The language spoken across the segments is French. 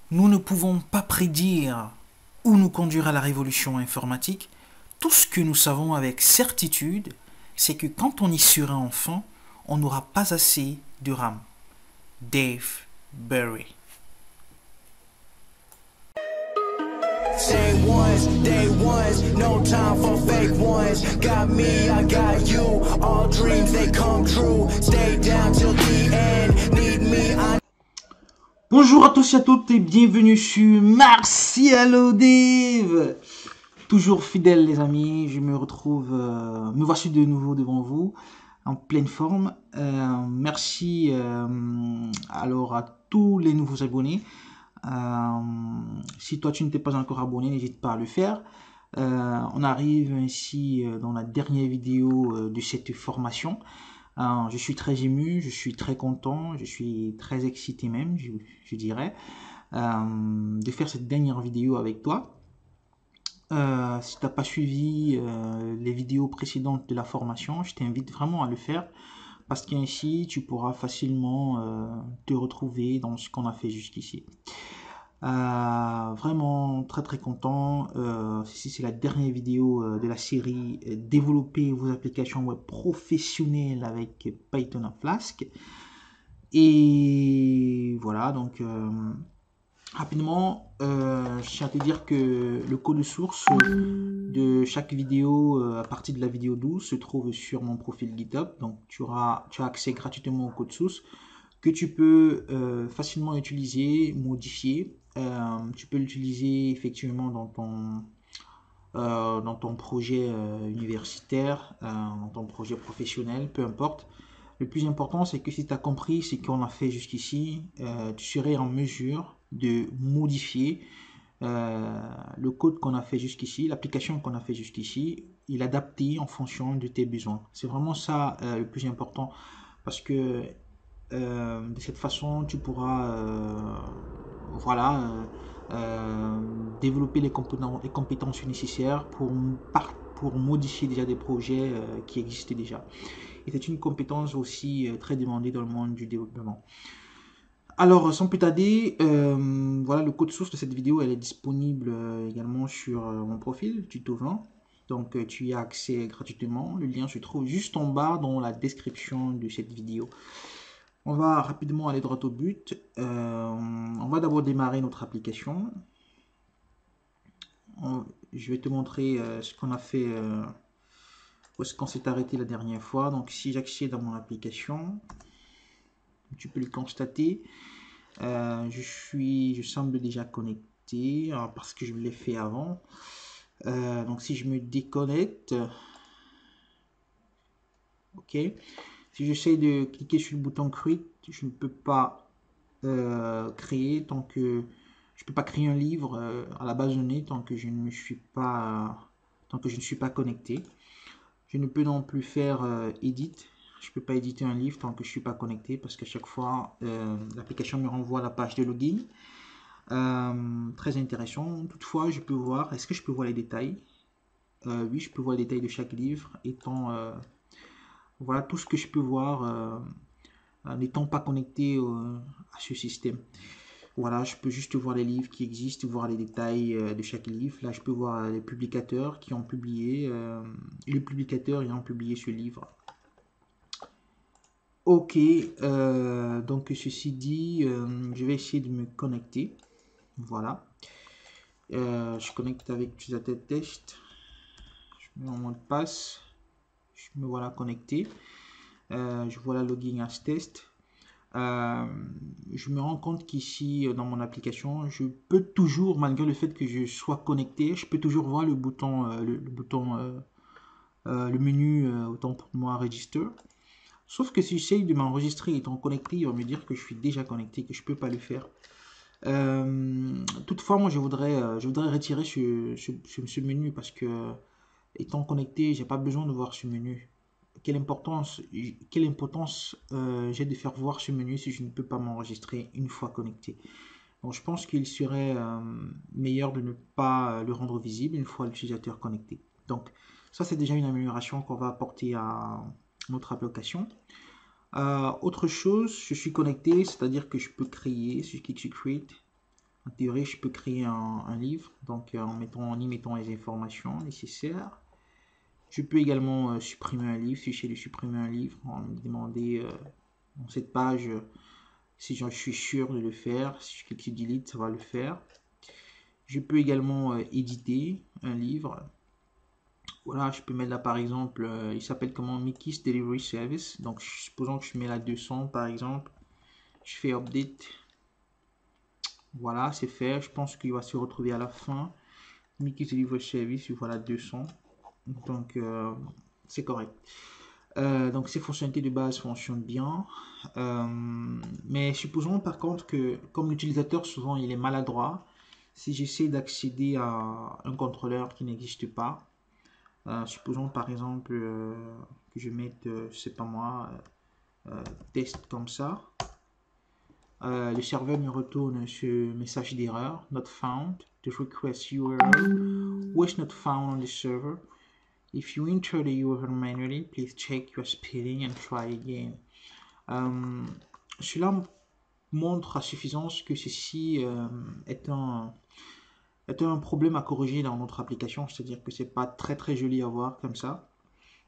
Nous ne pouvons pas prédire où nous conduira la révolution informatique. Tout ce que nous savons avec certitude, c'est que quand on y sera enfin, on n'aura pas assez de RAM. Dave Berry. Day ones, day ones, no time for fake ones. Got me, I got you. All dreams they come true. Stay down till the end. Need me, I. Bonjour à tous et à toutes et bienvenue sur Martial Dave. Toujours fidèle les amis, je me retrouve, me voici de nouveau devant vous en pleine forme. Merci alors à tous les nouveaux abonnés. Si toi tu ne t'es pas encore abonné, n'hésite pas à le faire. On arrive ainsi dans la dernière vidéo de cette formation. Je suis très ému, je suis très content, je suis très excité même, je dirais, de faire cette dernière vidéo avec toi. Si tu n'as pas suivi les vidéos précédentes de la formation, je t'invite vraiment à le faire parce qu'ainsi tu pourras facilement te retrouver dans ce qu'on a fait jusqu'ici. Vraiment très très content. Ceci c'est la dernière vidéo de la série Développer vos applications web professionnelles avec Python en Flask. Et voilà, donc rapidement, je tiens à te dire que le code source de chaque vidéo à partir de la vidéo 12 se trouve sur mon profil GitHub. Donc tu as accès gratuitement au code source que tu peux facilement utiliser, modifier. Tu peux l'utiliser effectivement dans ton projet universitaire, dans ton projet professionnel, peu importe. Le plus important, c'est que si tu as compris ce qu'on a fait jusqu'ici, tu serais en mesure de modifier le code qu'on a fait jusqu'ici, l'application qu'on a fait jusqu'ici, il adapté en fonction de tes besoins. C'est vraiment ça le plus important parce que de cette façon, tu pourras voilà, développer les compétences nécessaires pour modifier déjà des projets qui existent déjà. Et c'est une compétence aussi très demandée dans le monde du développement. Alors, sans plus tarder, voilà le code source de cette vidéo, elle est disponible également sur mon profil, tuto 20. Donc, tu y as accès gratuitement. Le lien se trouve juste en bas dans la description de cette vidéo. On va rapidement aller droit au but. On va d'abord démarrer notre application. Je vais te montrer ce qu'on a fait, où est-ce qu'on s'est arrêté la dernière fois. Donc si j'accède à mon application, tu peux le constater. Je semble déjà connecté parce que je l'ai fait avant. Donc si je me déconnecte, ok. Si j'essaie de cliquer sur le bouton Create, je ne peux pas créer tant que je peux pas créer un livre à la base de données tant que je ne suis pas connecté. Je ne peux non plus faire edit. Je peux pas éditer un livre tant que je suis pas connecté parce qu'à chaque fois l'application me renvoie à la page de login. Très intéressant. Toutefois, je peux voir. Est-ce que je peux voir les détails? Oui, je peux voir les détails de chaque livre étant voilà tout ce que je peux voir n'étant pas connecté à ce système. Voilà, je peux juste voir les livres qui existent, voir les détails de chaque livre. Là, je peux voir les publicateurs qui ont publié, le publicateur ayant publié ce livre. Ok, donc ceci dit, je vais essayer de me connecter. Voilà. Je connecte avec utilisateur test. Je mets mon mot de passe. Je me voilà connecté. Je vois la login as test. Je me rends compte qu'ici dans mon application je peux toujours, malgré le fait que je sois connecté, je peux toujours voir le bouton le menu autant pour moi register, sauf que si j'essaye de m'enregistrer étant connecté, il va me dire que je suis déjà connecté, que je peux pas le faire. Toutefois moi je voudrais retirer ce menu parce que étant connecté j'ai pas besoin de voir ce menu. Quelle importance j'ai de faire voir ce menu si je ne peux pas m'enregistrer une fois connecté. Donc je pense qu'il serait meilleur de ne pas le rendre visible une fois l'utilisateur connecté. Donc ça c'est déjà une amélioration qu'on va apporter à notre application. Autre chose, je suis connecté, c'est-à-dire que je peux créer, si je clique sur Create, En théorie, je peux créer un livre, donc en y mettant les informations nécessaires. Je peux également supprimer un livre, si je sais de supprimer un livre, en me demander dans cette page si je suis sûr de le faire. Si je clique sur Delete, ça va le faire. Je peux également éditer un livre. Voilà, je peux mettre là par exemple, il s'appelle comment, Mickey's Delivery Service. Donc supposons que je mets là 200 par exemple. Je fais Update. Voilà, c'est fait. Je pense qu'il va se retrouver à la fin. Mickey's Delivery Service, voilà 200. Donc c'est correct. Donc ces fonctionnalités de base fonctionnent bien. Mais supposons par contre que comme l'utilisateur souvent il est maladroit, si j'essaie d'accéder à un contrôleur qui n'existe pas, supposons par exemple que je mette, je sais pas moi, test comme ça, le serveur me retourne ce message d'erreur, not found, the request URL was not found on the server. If you enter the URL manually, please check your spelling and try again. Cela montre à suffisance que ceci est un problème à corriger dans notre application, c'est-à-dire que c'est pas très joli à voir comme ça.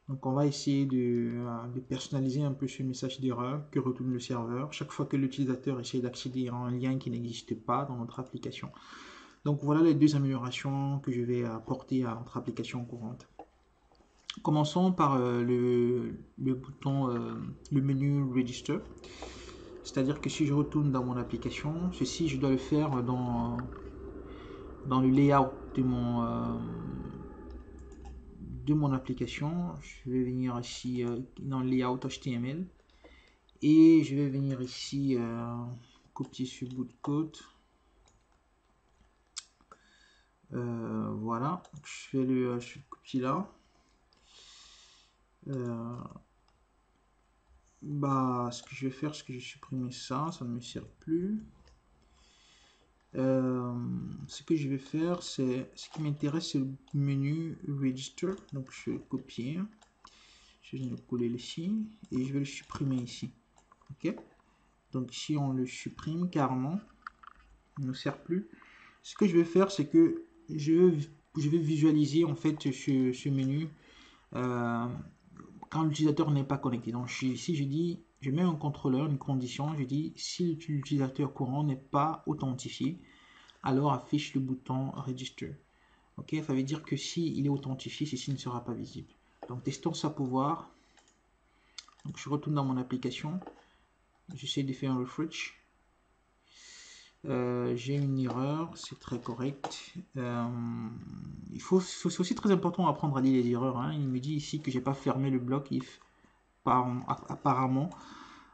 Donc on va essayer de personnaliser un peu ce message d'erreur que retourne le serveur chaque fois que l'utilisateur essaie d'accéder à un lien qui n'existe pas dans notre application. Donc voilà les deux améliorations que je vais apporter à notre application courante. Commençons par le bouton, le menu Register. C'est-à-dire que si je retourne dans mon application, ceci je dois le faire dans le layout de mon application. Je vais venir ici dans le layout HTML et je vais venir ici copier ce bout de code. Voilà, je vais le copier là. Ce que je vais faire, c'est que je vais supprimer ça, ça ne me sert plus. Ce que je vais faire, c'est ce qui m'intéresse, c'est le menu Register. Donc je vais copier, je vais le coller ici et je vais le supprimer ici. Ok. Donc ici on le supprime carrément, il ne sert plus. Ce que je vais faire, c'est que je vais visualiser en fait ce menu quand l'utilisateur n'est pas connecté. Donc ici je dis, je mets un contrôleur, une condition, je dis si l'utilisateur courant n'est pas authentifié, alors affiche le bouton Register. Ok, ça veut dire que si il est authentifié, ceci ne sera pas visible. Donc testons ça pour voir. Donc je retourne dans mon application, j'essaie de faire un refresh. J'ai une erreur, c'est très correct. C'est aussi très important d'apprendre à lire les erreurs. Hein. Il me dit ici que j'ai pas fermé le bloc if. Apparemment,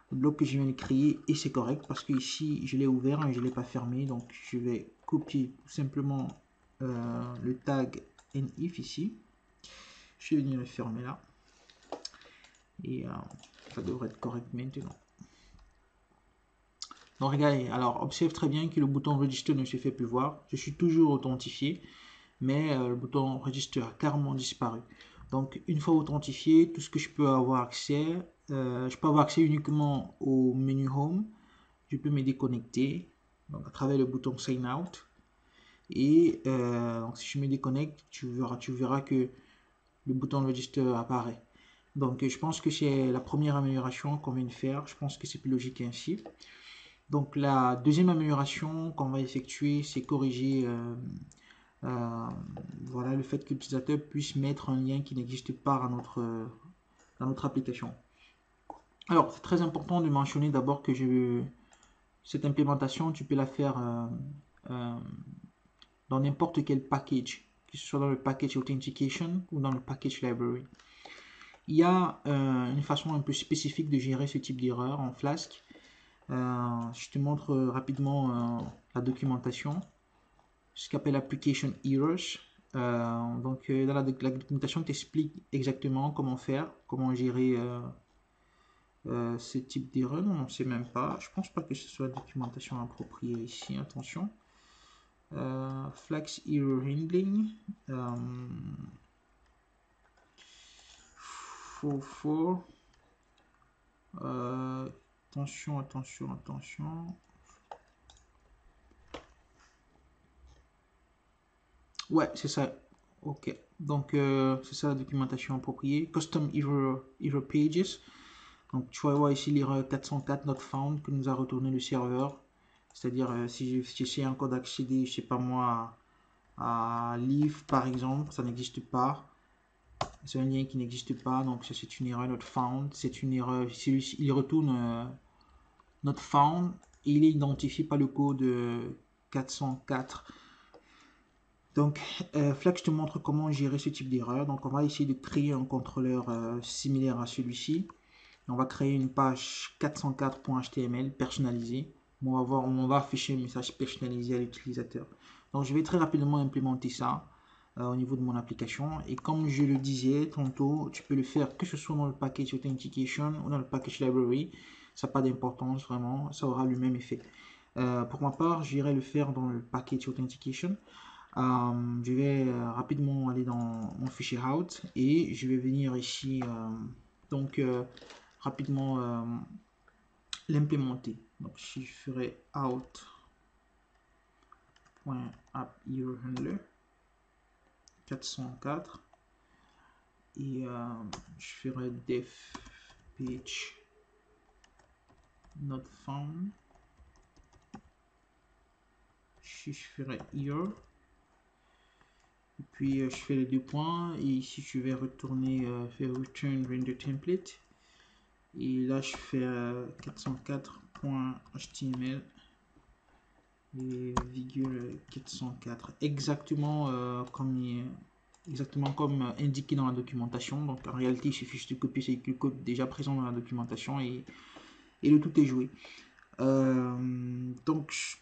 le bloc que je viens de créer et c'est correct parce que ici je l'ai ouvert et je l'ai pas fermé. Donc je vais copier tout simplement le tag nif ici. Je vais venir le fermer là et ça devrait être correct maintenant. Donc regardez, alors observe très bien que le bouton Register ne se fait plus voir. Je suis toujours authentifié, mais le bouton Register a carrément disparu. Donc une fois authentifié, tout ce que je peux avoir accès, je peux avoir accès uniquement au menu Home. Je peux me déconnecter donc à travers le bouton Sign Out. Et donc si je me déconnecte, tu verras que le bouton Register apparaît. Donc je pense que c'est la première amélioration qu'on vient de faire. Je pense que c'est plus logique ainsi. Donc la deuxième amélioration qu'on va effectuer, c'est corriger voilà, le fait que l'utilisateur puisse mettre un lien qui n'existe pas dans notre application. Alors c'est très important de mentionner d'abord que cette implémentation, tu peux la faire dans n'importe quel package, que ce soit dans le package Authentication ou dans le package Library. Il y a une façon un peu spécifique de gérer ce type d'erreur en Flask. Je te montre rapidement la documentation, ce qu'appelle Application Errors. Donc dans la documentation t'explique exactement comment faire, comment gérer ce type d'erreur. Non, on ne sait même pas. Je pense pas que ce soit la documentation appropriée ici. Attention. Flask Error Handling. Attention. Ouais, c'est ça. Ok. Donc, c'est ça la documentation appropriée. Custom error pages. Donc, tu vas voir ici l'erreur 404 not found que nous a retourné le serveur. C'est-à-dire, si j'essaie encore d'accéder, je sais pas moi, à Live par exemple, ça n'existe pas. C'est un lien qui n'existe pas. Donc, ça, c'est une erreur not found. C'est une erreur. Il retourne not found et il est identifié par le code 404. Donc, Flex te montre comment gérer ce type d'erreur. Donc, on va essayer de créer un contrôleur similaire à celui-ci. On va créer une page 404.html personnalisée. On va afficher un message personnalisé à l'utilisateur. Donc, je vais très rapidement implémenter ça au niveau de mon application. Et comme je le disais tantôt, tu peux le faire que ce soit dans le package Authentication ou dans le package Library. Ça n'a pas d'importance vraiment, ça aura le même effet. Pour ma part, j'irai le faire dans le package Authentication. Je vais rapidement aller dans mon fichier out et je vais venir ici donc rapidement l'implémenter. Donc si je ferai out.appHeroHandler 404 et je ferai def page not found. Si je ferai here et puis je fais les deux points et ici je vais retourner faire return render template et là je fais 404.html et virgule 404 exactement comme indiqué dans la documentation. Donc en réalité il suffit juste de copier ce code déjà présent dans la documentation et le tout est joué. Donc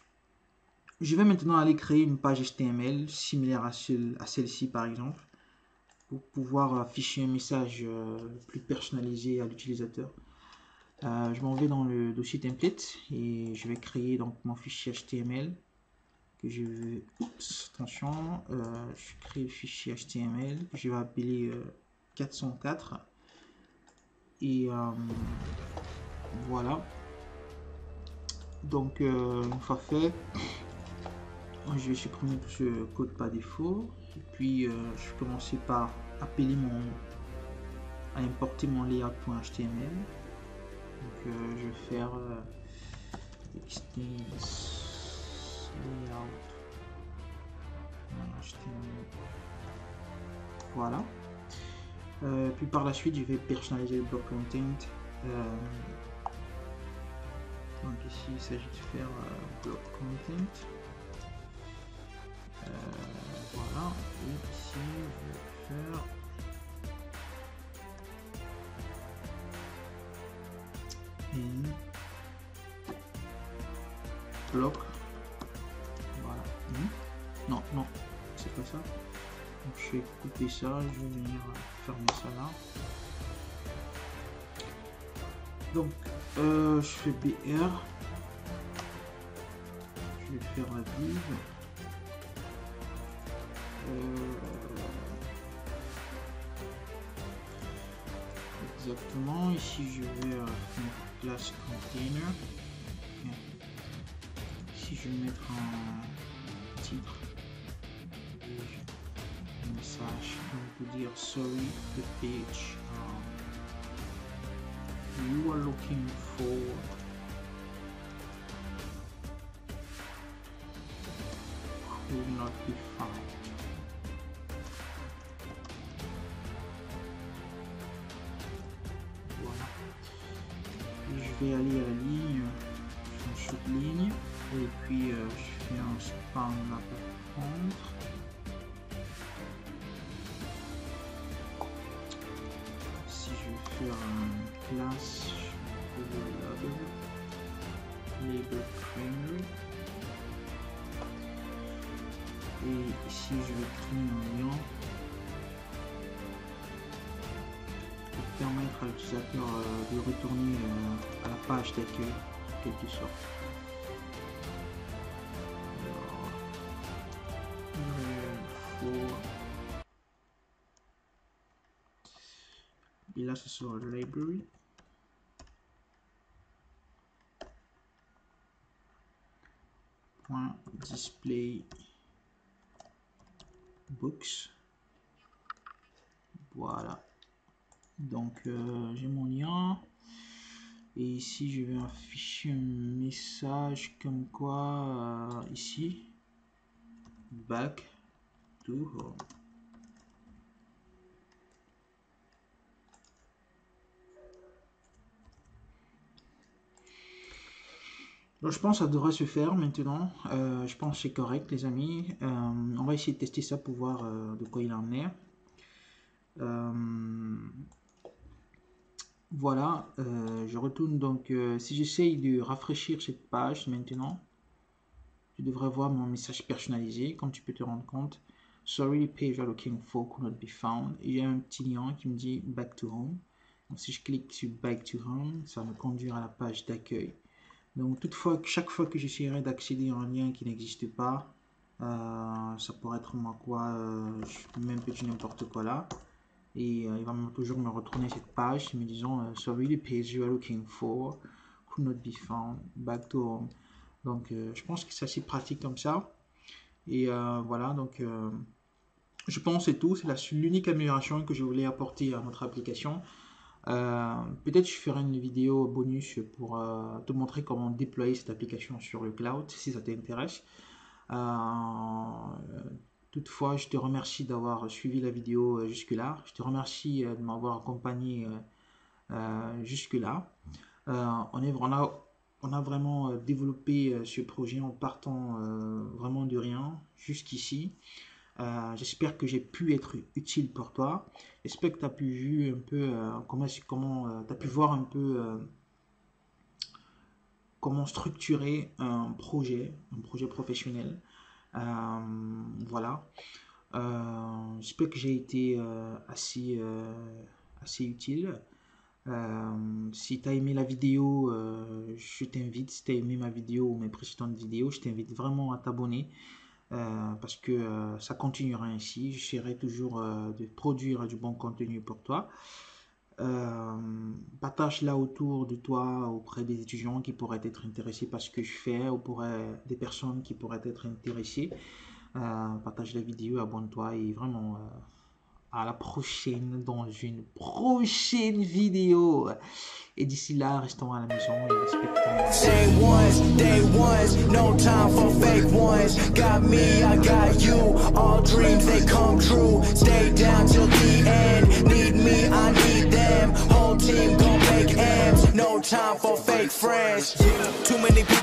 je vais maintenant aller créer une page HTML similaire à celle-ci par exemple, pour pouvoir afficher un message plus personnalisé à l'utilisateur. Je m'en vais dans le dossier template et je vais créer donc mon fichier HTML que je vais, attention, je crée le fichier HTML que je vais appeler 404 et voilà. Donc une fois fait, je vais supprimer tout ce code par défaut et puis je vais commencer par appeler à importer mon layout.html. Donc je vais faire extends layout HTML. Voilà. Puis par la suite je vais personnaliser le bloc content. Donc ici il s'agit de faire bloc content. Voilà, et ici je vais faire une bloc. Voilà. Non, non, c'est pas ça. Donc je vais couper ça, je vais venir fermer ça là. Donc je fais BR. Je vais faire la div. Exactement, ici je vais faire une classe container. Okay. Ici je vais mettre un titre, un message, on peut dire sorry the page you are looking for could not be found. Voilà. Et je vais aller à la ligne, je fais une sous-ligne et puis je fais un span là pour prendre. Si je vais faire une classe, je vais label primary. Et ici je vais créer un lien pour permettre à l'utilisateur de retourner à la page d'accueil en quelque sorte. Et là ce sera le library. Display books. Voilà. Donc j'ai mon lien. Et ici je vais afficher un message comme quoi ici back to home. Donc, je pense que ça devrait se faire maintenant. Je pense que c'est correct, les amis. On va essayer de tester ça pour voir de quoi il en est. Voilà, je retourne donc. Si j'essaye de rafraîchir cette page maintenant, tu devrais voir mon message personnalisé, comme tu peux te rendre compte. Sorry, the page you're looking for could not be found. Il y a un petit lien qui me dit Back to Home. Donc, si je clique sur Back to Home, ça va me conduire à la page d'accueil. Donc, toutefois, chaque fois que j'essaierai d'accéder à un lien qui n'existe pas, ça pourrait être moi quoi, même petit n'importe quoi là. Et il va toujours me retourner cette page me disant Sorry, the page you are looking for could not be found. Back to home. Donc, je pense que c'est assez pratique comme ça. Et voilà, donc je pense que c'est tout. C'est l'unique amélioration que je voulais apporter à notre application. Peut-être je ferai une vidéo bonus pour te montrer comment déployer cette application sur le cloud si ça t'intéresse. Toutefois, je te remercie d'avoir suivi la vidéo jusque-là. Je te remercie de m'avoir accompagné jusque-là. On a vraiment développé ce projet en partant vraiment de rien jusqu'ici. J'espère que j'ai pu être utile pour toi. J'espère que tu as pu un peu t'as pu voir un peu comment structurer un projet professionnel. Voilà. J'espère que j'ai été assez utile. Si tu as aimé la vidéo, je t'invite, si tu as aimé ma vidéo ou mes précédentes vidéos, je t'invite vraiment à t'abonner. Parce que ça continuera ainsi. J'essaierai toujours de produire du bon contenu pour toi. Partage-la autour de toi, auprès des étudiants qui pourraient être intéressés par ce que je fais, ou des personnes qui pourraient être intéressées. Partage la vidéo, abonne-toi et vraiment à la prochaine dans une prochaine vidéo. Et d'ici là, restons à la maison et respectons. Day ones, no time for fake ones. Got me, I got you. All dreams they come true. Stay down till the end. Need me, I need them. Whole team gon' make M's. No time for fake friends. Too many people